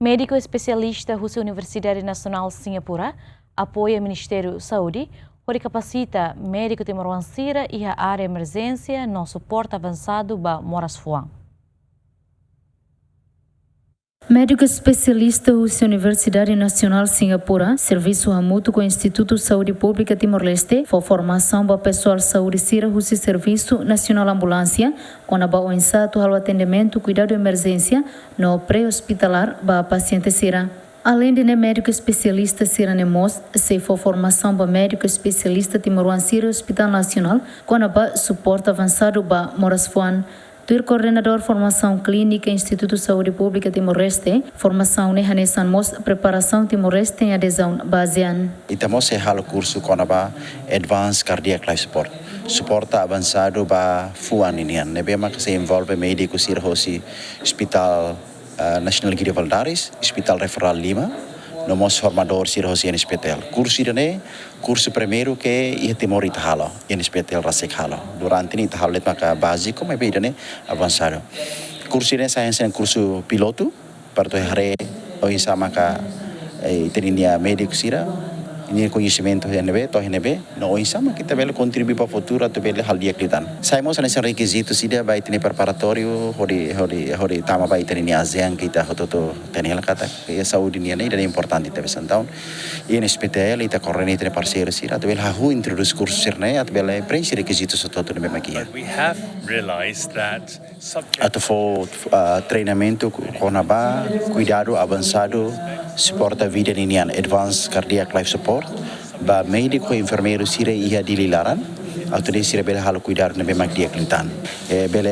Mediku Espesialista da Universidade Nasional Singapura apoia o Ministério da Saúde, hodi kapasita Mediku timoroan sira e a área emerjensia no suporta avansadu ba moras fuan. Mediku Espesialista da Universidade Nasional Singapura, serviço mútuo com o Instituto de Saúde Pública Timor-Leste, for formação para pessoal de saúde sira husi Serviço Nacional Ambulância, com a avansadu ao atendimento cuidado de emergência no pré-hospitalar para paciente sira. Além de médico especialista sira nemos, se for formação para médico especialista timoroan sira Hospital Nacional, com a suporta avançado para moras fuan. Tur coordenador formação clínica Instituto de Saúde Pública Timor-Leste, formação nehanesan mos preparação Timor-Leste em adesão basean. Estamos o curso com a Advanced Cardiac Life Support. Suporta avançado para fuan inian. Nebema que se envolve médico sira hosi Hospital Nasional Giri Valdares, Hospital Referral Lima, nomos formador sira hosi em hospital. Curso ini curso primeiro que ia Timor itahalo, em hospital rasik halo. Durante ini itahalo maka básico, mas bem avançado. Curso ini saya curso piloto, para tu hari hoje sama ka terinha médico sira. Ini conhecimento NB, toh NB, no hoje sama kita bela contribuir para o futuro, tu bela hal dia klitan. Saímos nesse requisito sida vai ter preparatório, hodi tama vai ter ini ASEAN kita hototo tenela kata que saúde ni é importante também então. E em hospital ita corrente ter parceiro sira, tu bela hu introduz curso sirne, tu bela preenche requisitos hototo no aqui. We have realized that Ato for treinamento com a cuidado avançado, suporta vida ninian, advanced cardiac life support, ba médico enfermeiro sira ia dililaran, atau dia sira bela halo cuidado na bema dia clintan. Bela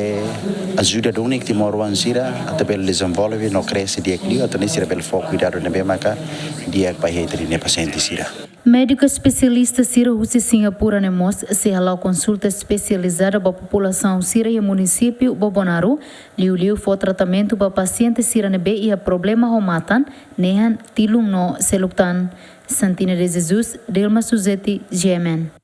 ajuda donik timoroan sira, atau bela desenvolve no cresce dia clio, atau dia sira bela fo cuidado na bema ka dia pai hetri ne paciente sira. Médico especialista sira husi Singapura nemos se halau consulta especializada para a população sira e município Bobonaru, liu for tratamento para paciente sira nebe e a problema homatan nehan tilung no seluktan. Santina de Jesus, Dilma Suzeti, Gemen.